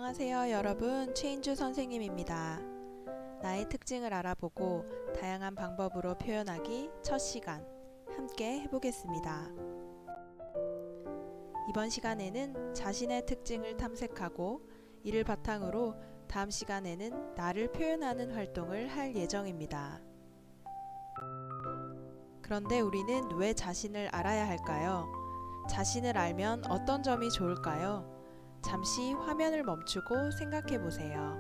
안녕하세요 여러분, 최인주 선생님입니다. 나의 특징을 알아보고 다양한 방법으로 표현하기 첫 시간 함께 해보겠습니다. 이번 시간에는 자신의 특징을 탐색하고 이를 바탕으로 다음 시간에는 나를 표현하는 활동을 할 예정입니다. 그런데 우리는 왜 자신을 알아야 할까요? 자신을 알면 어떤 점이 좋을까요? 잠시 화면을 멈추고 생각해 보세요.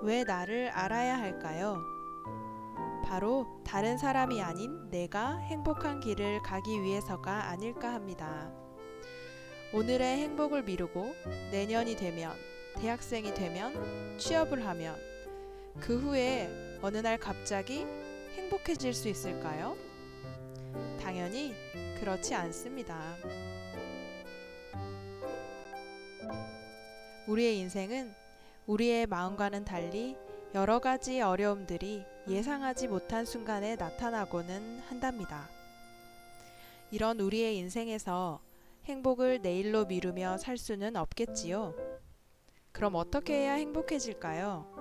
왜 나를 알아야 할까요? 바로 다른 사람이 아닌 내가 행복한 길을 가기 위해서가 아닐까 합니다. 오늘의 행복을 미루고 내년이 되면, 대학생이 되면, 취업을 하면 그 후에 어느 날 갑자기 행복해질 수 있을까요? 당연히 그렇지 않습니다. 우리의 인생은 우리의 마음과는 달리 여러 가지 어려움들이 예상하지 못한 순간에 나타나고는 한답니다. 이런 우리의 인생에서 행복을 내일로 미루며 살 수는 없겠지요. 그럼 어떻게 해야 행복해질까요?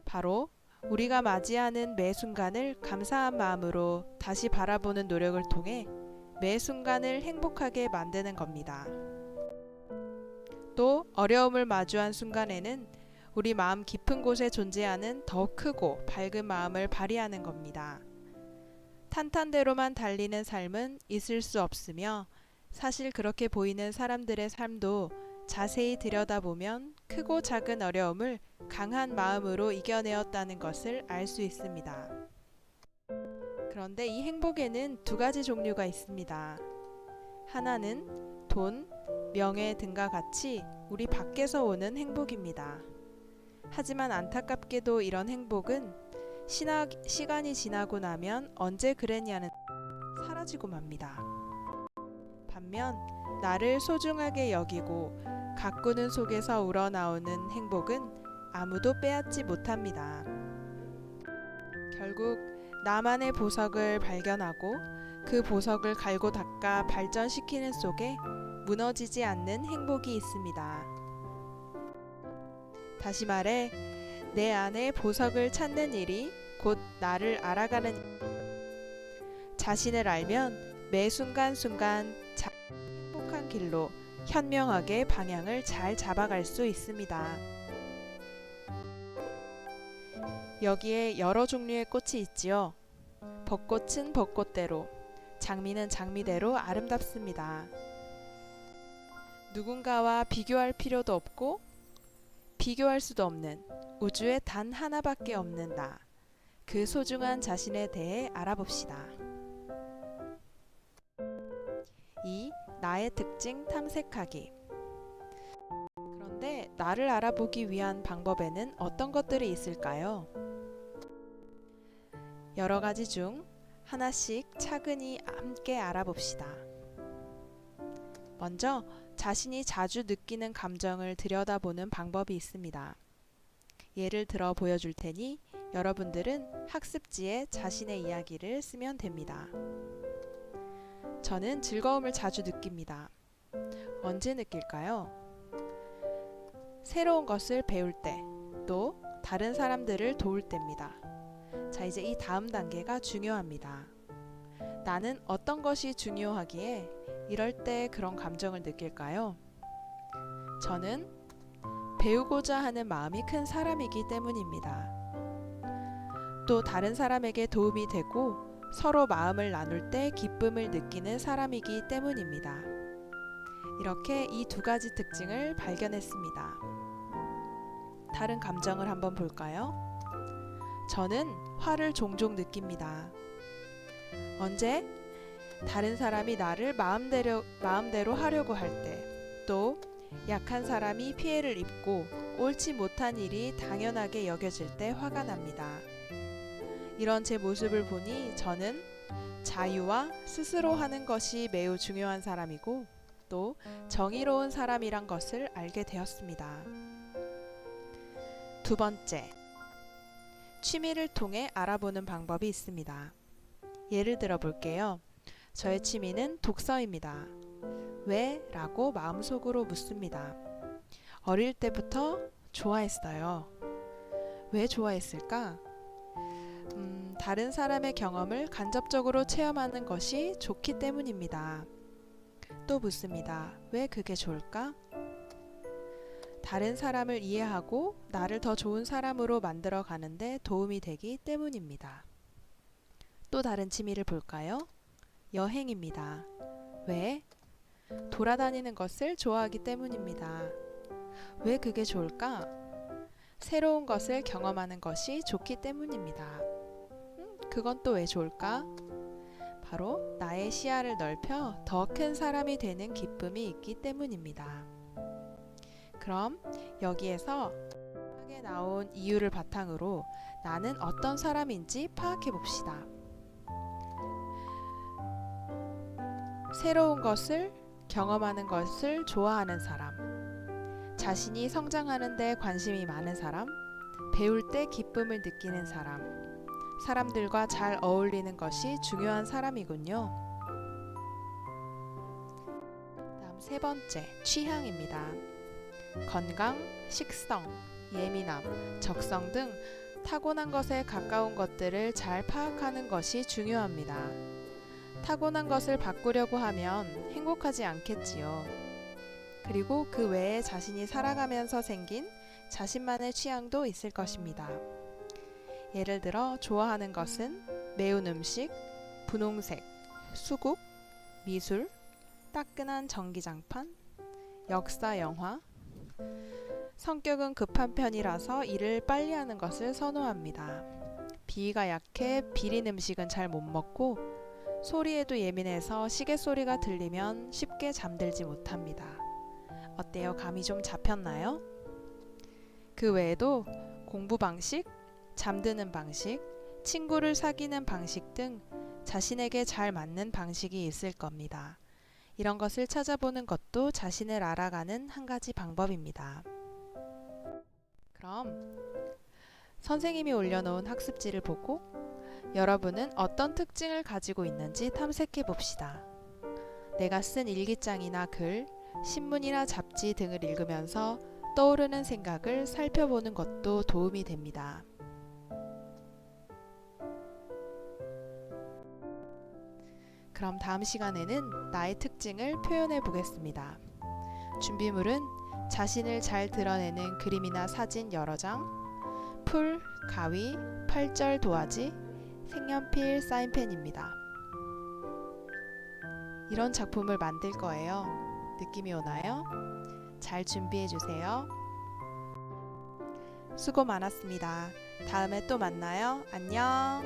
바로 우리가 맞이하는 매 순간을 감사한 마음으로 다시 바라보는 노력을 통해 매 순간을 행복하게 만드는 겁니다. 또 어려움을 마주한 순간에는 우리 마음 깊은 곳에 존재하는 더 크고 밝은 마음을 발휘하는 겁니다. 탄탄대로만 달리는 삶은 있을 수 없으며 사실 그렇게 보이는 사람들의 삶도 자세히 들여다보면 크고 작은 어려움을 강한 마음으로 이겨내었다는 것을 알 수 있습니다. 그런데 이 행복에는 두 가지 종류가 있습니다. 하나는 돈, 명예 등과 같이 우리 밖에서 오는 행복입니다. 하지만 안타깝게도 이런 행복은 시간이 지나고 나면 언제 그랬냐는 사라지고 맙니다. 반면 나를 소중하게 여기고 가꾸는 속에서 우러나오는 행복은 아무도 빼앗지 못합니다. 결국 나만의 보석을 발견하고 그 보석을 갈고 닦아 발전시키는 속에 무너지지 않는 행복이 있습니다. 다시 말해, 내 안에 보석을 찾는 일이 곧 나를 알아가는 일. 자신을 알면 매 순간순간 행복한 길로 현명하게 방향을 잘 잡아갈 수 있습니다. 여기에 여러 종류의 꽃이 있지요. 벚꽃은 벚꽃대로, 장미는 장미대로 아름답습니다. 누군가와 비교할 필요도 없고 비교할 수도 없는 우주에 단 하나밖에 없는 나, 그 소중한 자신에 대해 알아봅시다. 2. 나의 특징 탐색하기. 그런데 나를 알아보기 위한 방법에는 어떤 것들이 있을까요? 여러 가지 중 하나씩 차근히 함께 알아봅시다. 먼저 자신이 자주 느끼는 감정을 들여다보는 방법이 있습니다. 예를 들어 보여줄 테니 여러분들은 학습지에 자신의 이야기를 쓰면 됩니다. 저는 즐거움을 자주 느낍니다. 언제 느낄까요? 새로운 것을 배울 때, 또 다른 사람들을 도울 때입니다. 자, 이제 이 다음 단계가 중요합니다. 나는 어떤 것이 중요하기에 이럴 때 그런 감정을 느낄까요? 저는 배우고자 하는 마음이 큰 사람이기 때문입니다. 또 다른 사람에게 도움이 되고 서로 마음을 나눌 때 기쁨을 느끼는 사람이기 때문입니다. 이렇게 이 두 가지 특징을 발견했습니다. 다른 감정을 한번 볼까요? 저는 화를 종종 느낍니다. 언제? 다른 사람이 나를 마음대로 하려고 할 때, 또 약한 사람이 피해를 입고 옳지 못한 일이 당연하게 여겨질 때 화가 납니다. 이런 제 모습을 보니 저는 자유와 스스로 하는 것이 매우 중요한 사람이고 또 정의로운 사람이란 것을 알게 되었습니다. 두 번째, 취미를 통해 알아보는 방법이 있습니다. 예를 들어 볼게요. 저의 취미는 독서입니다. 왜? 라고 마음속으로 묻습니다. 어릴 때부터 좋아했어요. 왜 좋아했을까? 다른 사람의 경험을 간접적으로 체험하는 것이 좋기 때문입니다. 또 묻습니다. 왜 그게 좋을까? 다른 사람을 이해하고 나를 더 좋은 사람으로 만들어 가는데 도움이 되기 때문입니다. 또 다른 취미를 볼까요? 여행입니다. 왜? 돌아다니는 것을 좋아하기 때문입니다. 왜 그게 좋을까? 새로운 것을 경험하는 것이 좋기 때문입니다. 그건 또 왜 좋을까? 바로 나의 시야를 넓혀 더 큰 사람이 되는 기쁨이 있기 때문입니다. 그럼 여기에서 하게 나온 이유를 바탕으로 나는 어떤 사람인지 파악해 봅시다. 새로운 것을 경험하는 것을 좋아하는 사람, 자신이 성장하는 데 관심이 많은 사람, 배울 때 기쁨을 느끼는 사람, 사람들과 잘 어울리는 것이 중요한 사람이군요. 다음 세 번째, 취향입니다. 건강, 식성, 예민함, 적성 등 타고난 것에 가까운 것들을 잘 파악하는 것이 중요합니다. 타고난 것을 바꾸려고 하면 행복하지 않겠지요. 그리고 그 외에 자신이 살아가면서 생긴 자신만의 취향도 있을 것입니다. 예를 들어 좋아하는 것은 매운 음식, 분홍색, 수국, 미술, 따끈한 전기장판, 역사 영화. 성격은 급한 편이라서 일을 빨리 하는 것을 선호합니다. 비위가 약해 비린 음식은 잘 못 먹고 소리에도 예민해서 시계 소리가 들리면 쉽게 잠들지 못합니다. 어때요? 감이 좀 잡혔나요? 그 외에도 공부 방식, 잠드는 방식, 친구를 사귀는 방식 등 자신에게 잘 맞는 방식이 있을 겁니다. 이런 것을 찾아보는 것도 자신을 알아가는 한 가지 방법입니다. 그럼 선생님이 올려놓은 학습지를 보고 여러분은 어떤 특징을 가지고 있는지 탐색해 봅시다. 내가 쓴 일기장이나 글, 신문이나 잡지 등을 읽으면서 떠오르는 생각을 살펴보는 것도 도움이 됩니다. 그럼 다음 시간에는 나의 특징을 표현해 보겠습니다. 준비물은 자신을 잘 드러내는 그림이나 사진 여러 장, 풀, 가위, 팔절 도화지, 색연필, 사인펜입니다. 이런 작품을 만들 거예요. 느낌이 오나요? 잘 준비해 주세요. 수고 많았습니다. 다음에 또 만나요. 안녕.